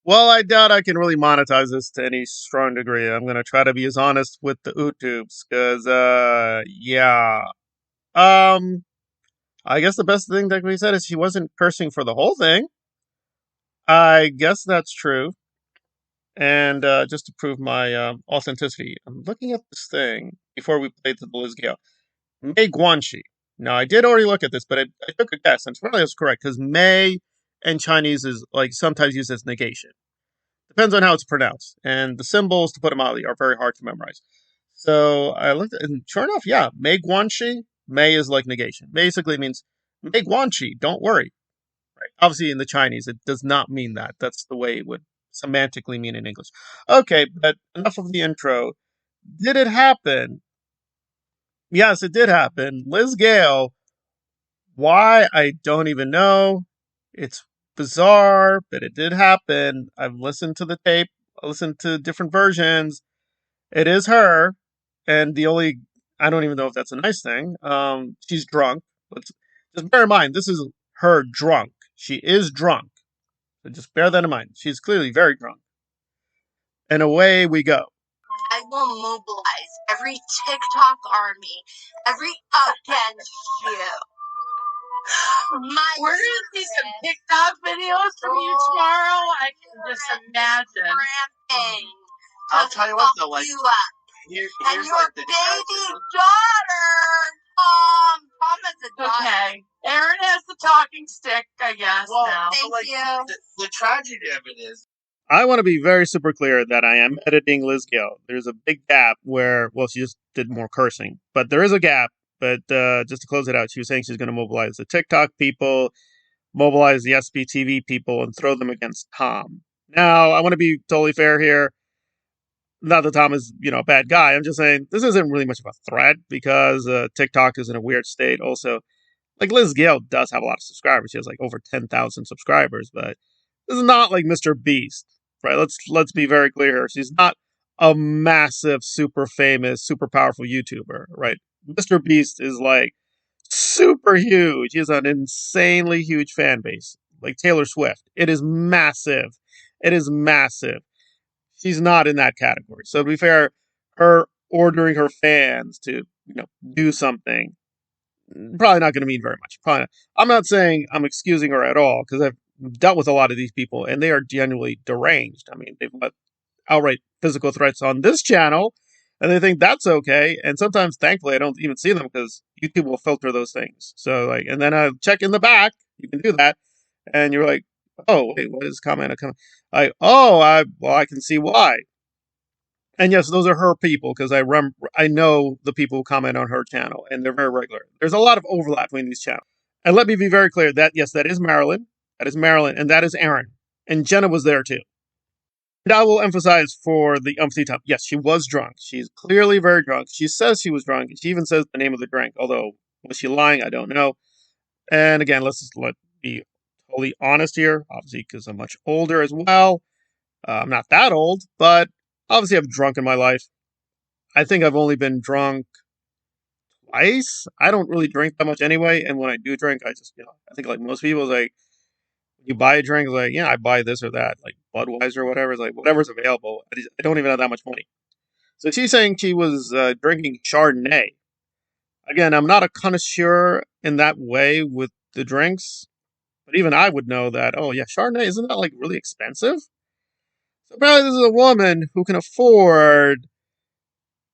Well, I doubt I can really monetize this to any strong degree. I'm gonna try to be as honest with the YouTubes, cause yeah. Um, I guess the best thing that we said is she wasn't cursing for the whole thing. I guess that's true. And just to prove my authenticity, I'm looking at this thing before we played the Liz Gale. Mei Guanxi. Now, I did already look at this, but I took a guess, and probably was correct because Mei in Chinese is like sometimes used as negation. Depends on how it's pronounced, and the symbols, to put them mildly, are very hard to memorize. So I looked, and sure enough, yeah, Mei Guanxi. Mei is like negation. Basically means Mei Guanxi. Don't worry. Right. Obviously, in the Chinese, it does not mean that. That's the way it would semantically mean in English. Okay, but enough of the intro. Did it happen? Yes, it did happen. Liz Gale, why? I don't even know. It's bizarre, but it did happen. I've listened to the tape, I listened to different versions. It is her. And the only, I don't even know if that's a nice thing. She's drunk. Let's just bear in mind, this is her drunk. She is drunk. So just bear that in mind. She's clearly very drunk. And away we go. I will mobilize every TikTok army, every against you. We're gonna see some TikTok videos from you tomorrow. I can just imagine. Ramping. I'll tell you what, though, like, you up. here's And your like the baby daughter, Tom is a daughter. Okay. Aaron has the talking stick, I guess, Well, now. Thank like, you. the tragedy of it is, I want to be very super clear that I am editing Liz Gale. There's a big gap where, well, she just did more cursing, but there is a gap. But just to close it out, she was saying she's going to mobilize the TikTok people, mobilize the SPTV people, and throw them against Tom. Now, I want to be totally fair here. Not that Tom is, a bad guy. I'm just saying this isn't really much of a threat because TikTok is in a weird state. Also, like Liz Gale does have a lot of subscribers. She has like over 10,000 subscribers, but this is not like Mr. Beast, right? Let's be very clear here. She's not a massive, super famous, super powerful YouTuber, right? Mr. Beast is like super huge. He has an insanely huge fan base, like Taylor Swift. It is massive. It is massive. She's not in that category. So to be fair, her ordering her fans to, do something probably not going to mean very much. Probably not. I'm not saying I'm excusing her at all because I've dealt with a lot of these people and they are genuinely deranged. I mean, they've let outright physical threats on this channel and they think that's okay. And sometimes, thankfully, I don't even see them because YouTube will filter those things. So, like, and then I check in the back. You can do that, and you're like, oh, wait, what is comment? Like, oh, I can see why. And yes, those are her people because I know the people who comment on her channel and they're very regular. There's a lot of overlap between these channels. And let me be very clear that yes, that is Marilyn. That is Marilyn and that is Aaron. And Jenna was there too. And I will emphasize for the umpteenth time, yes, she was drunk. She's clearly very drunk. She says she was drunk. She even says the name of the drink, although was she lying? I don't know. And again, let's be totally honest here, obviously because I'm much older as well. I'm not that old, but obviously I've drunk in my life. I think I've only been drunk twice. I don't really drink that much anyway, and when I do drink, I just, I think like most people, it's like, you buy a drink, it's like, yeah, I buy this or that, like Budweiser or whatever, it's like, whatever's available. I don't even have that much money. So she's saying she was drinking Chardonnay. Again, I'm not a connoisseur in that way with the drinks, but even I would know that, oh yeah, Chardonnay, isn't that like really expensive? So apparently this is a woman who can afford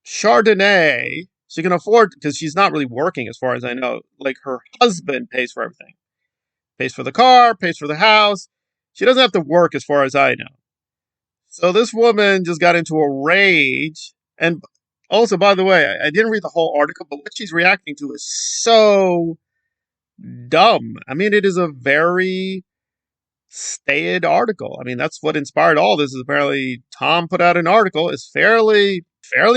Chardonnay. She can afford, because she's not really working as far as I know. Like her husband pays for everything. Pays for the car, pays for the house. She doesn't have to work as far as I know. So this woman just got into a rage. And also, by the way, I didn't read the whole article, but what she's reacting to is so dumb. I mean, it is a very staid article. I mean, that's what inspired all this. Is apparently Tom put out an article. It's fairly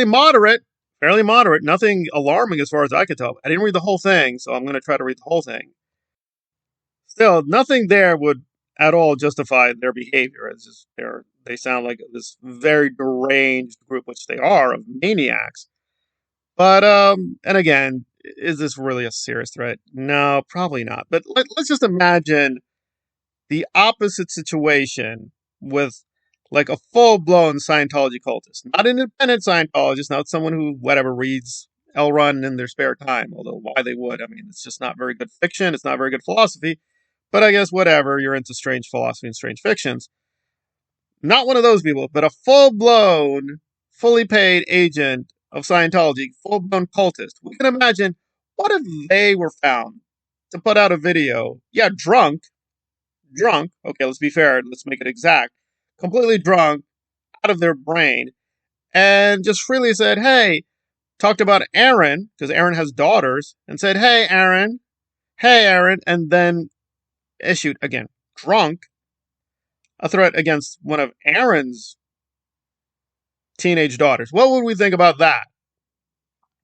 moderate. Fairly moderate. Nothing alarming as far as I could tell. I didn't read the whole thing, so I'm going to try to read the whole thing. Still, nothing there would at all justify their behavior. It's just they sound like this very deranged group, which they are, of maniacs. But and again, is this really a serious threat? No, probably not. But let's just imagine the opposite situation with like a full-blown Scientology cultist. Not an independent Scientologist, not someone who, whatever, reads L. Ron in their spare time, although why they would. I mean, it's just not very good fiction. It's not very good philosophy. But I guess whatever, you're into strange philosophy and strange fictions. Not one of those people, but a full-blown, fully paid agent of Scientology, full-blown cultist. We can imagine, what if they were found to put out a video, drunk, okay, let's be fair, let's make it exact, completely drunk, out of their brain, and just freely said, hey, talked about Aaron, because Aaron has daughters, and said, hey, Aaron, and then issued, again, drunk, a threat against one of Aaron's teenage daughters. What would we think about that?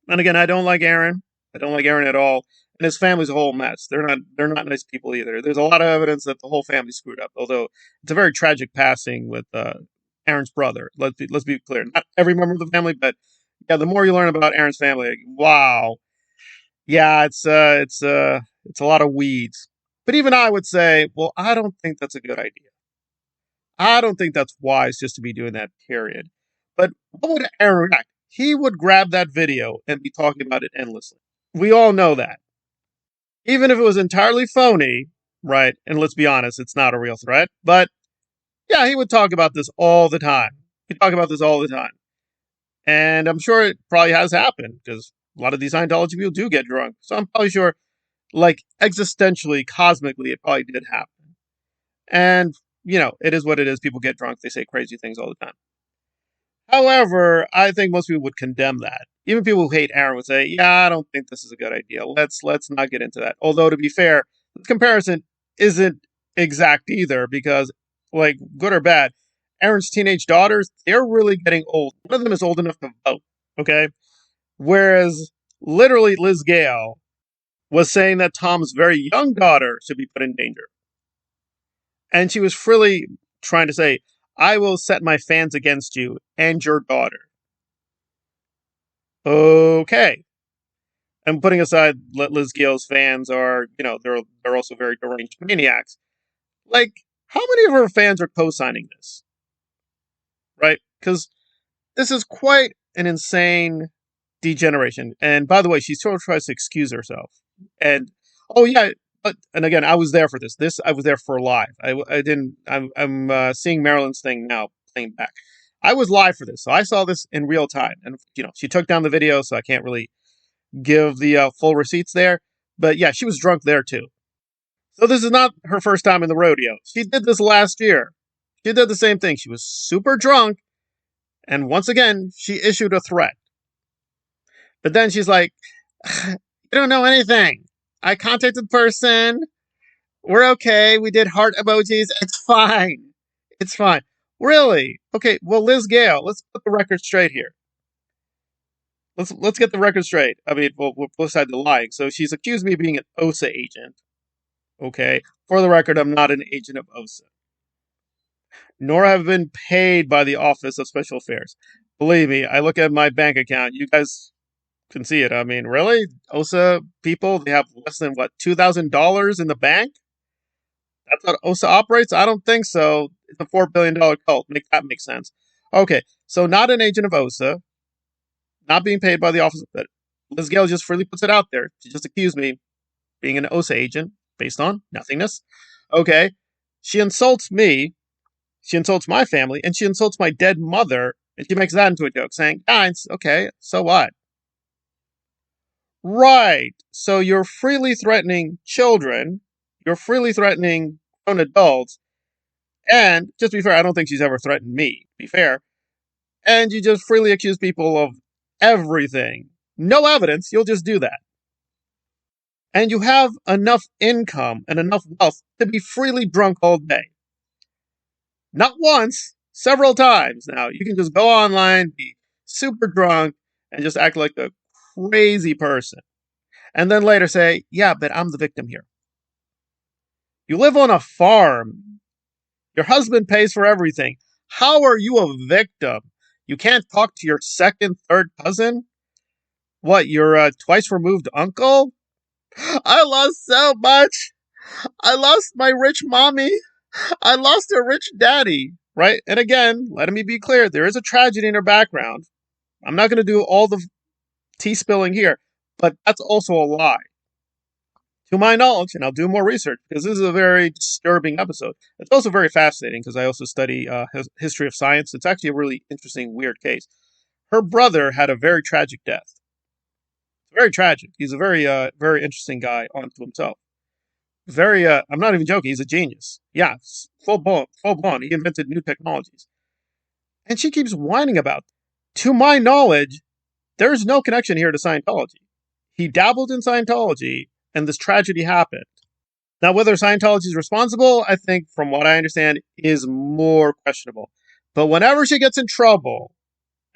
And again, I don't like Aaron. I don't like Aaron at all. And his family's a whole mess. They're not nice people either. There's a lot of evidence that the whole family screwed up. Although it's a very tragic passing with Aaron's brother. Let's be clear. Not every member of the family, but yeah, the more you learn about Aaron's family, like, wow, yeah, it's a lot of weeds. But even I would say, well, I don't think that's a good idea. I don't think that's wise just to be doing that, period. But what would Aaron react? He would grab that video and be talking about it endlessly. We all know that. Even if it was entirely phony, right? And let's be honest, it's not a real threat. But yeah, he would talk about this all the time. He'd talk about this all the time. And I'm sure it probably has happened because a lot of these Scientology people do get drunk. So I'm probably sure, like, existentially, cosmically, it probably did happen. And, it is what it is. People get drunk. They say crazy things all the time. However, I think most people would condemn that. Even people who hate Aaron would say, yeah, I don't think this is a good idea. Let's not get into that. Although, to be fair, the comparison isn't exact either because, like, good or bad, Aaron's teenage daughters, they're really getting old. One of them is old enough to vote, okay? Whereas, literally, Liz Gale was saying that Tom's very young daughter should be put in danger. And she was freely trying to say, I will set my fans against you and your daughter. Okay. And putting aside Liz Gale's fans are, they're also very deranged maniacs. Like, how many of her fans are co-signing this? Right? Because this is quite an insane degeneration. And by the way, she sort of tries to excuse herself. And, oh yeah, and again, I was there for this. I was there for live. I'm seeing Marilyn's thing now playing back. I was live for this, so I saw this in real time. And, she took down the video, so I can't really give the full receipts there. But yeah, she was drunk there too. So this is not her first time in the rodeo. She did this last year. She did the same thing. She was super drunk. And once again, she issued a threat. But then she's like, you don't know anything. I contacted the person. We're okay. We did heart emojis. It's fine. It's fine. Really? Okay, well, Liz Gale, let's put the record straight here. Let's get the record straight. I mean, we'll aside the lying. So she's accused me of being an OSA agent. Okay. For the record, I'm not an agent of OSA. Nor have been paid by the Office of Special Affairs. Believe me, I look at my bank account. You guys can see it. I mean, really? OSA people, they have less than, $2,000 in the bank? That's how OSA operates? I don't think so. It's a $4 billion cult. Make that make sense. Okay, so not an agent of OSA, not being paid by the office, but Liz Gale just freely puts it out there. She just accused me of being an OSA agent based on nothingness. Okay, she insults me, she insults my family, and she insults my dead mother, and she makes that into a joke, saying, guys, okay, so what? Right, so you're freely threatening children, you're freely threatening grown adults, and, just to be fair, I don't think she's ever threatened me, to be fair, and you just freely accuse people of everything. No evidence, you'll just do that. And you have enough income and enough wealth to be freely drunk all day. Not once, several times now. You can just go online, be super drunk, and just act like a crazy person. And then later say, yeah, but I'm the victim here. You live on a farm. Your husband pays for everything. How are you a victim? You can't talk to your second, third cousin? What, your twice removed uncle? I lost so much. I lost my rich mommy. I lost a rich daddy. right? And again, let me be clear, there is a tragedy in her background. I'm not going to do all the tea spilling here, but that's also a lie. To my knowledge, and I'll do more research because this is a very disturbing episode. It's also very fascinating because I also study history of science. It's actually a really interesting, weird case. Her brother had a very tragic death. Very tragic. He's a very interesting guy onto himself. I'm not even joking. He's a genius. Yeah, full blown. He invented new technologies. And she keeps whining about it. To my knowledge, there's no connection here to Scientology. He dabbled in Scientology, and this tragedy happened. Now, whether Scientology is responsible, I think, from what I understand, is more questionable. But whenever she gets in trouble,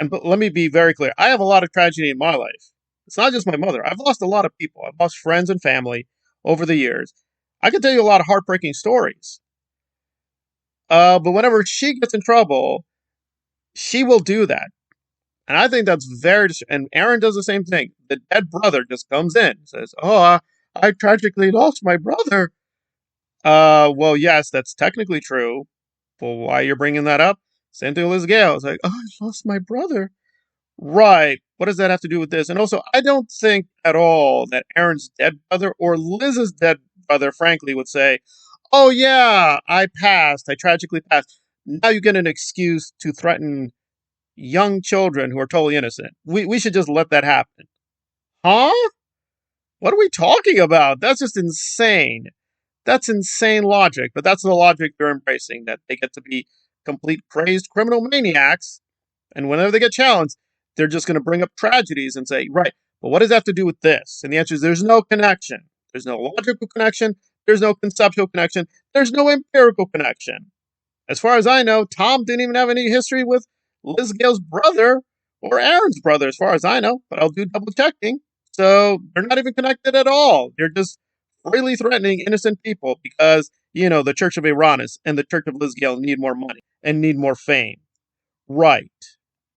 let me be very clear, I have a lot of tragedy in my life. It's not just my mother. I've lost a lot of people. I've lost friends and family over the years. I can tell you a lot of heartbreaking stories. But whenever she gets in trouble, she will do that. And I think that's and Aaron does the same thing. The dead brother just comes in and says, "Oh, I tragically lost my brother." Well, yes, that's technically true. Well, why you're bringing that up? Same thing with Liz Gale. It's like, "Oh, I lost my brother." Right. What does that have to do with this? And also, I don't think at all that Aaron's dead brother or Liz's dead brother, frankly, would say, "Oh, yeah, I passed. I tragically passed." Now you get an excuse to threaten young children who are totally innocent. We should just let that happen. Huh? What are we talking about? That's just insane. That's insane logic, but that's the logic they're embracing, that they get to be complete crazed criminal maniacs, and whenever they get challenged, they're just going to bring up tragedies and say, right, but what does that have to do with this? And the answer is there's no connection. There's no logical connection. There's no conceptual connection. There's no empirical connection. As far as I know, Tom didn't even have any history with Liz Gale's brother or Aaron's brother, as far as I know, but I'll do double checking. So they're not even connected at all. They're just freely threatening innocent people because, the Church of Uranus and the Church of Liz Gale need more money and need more fame. Right.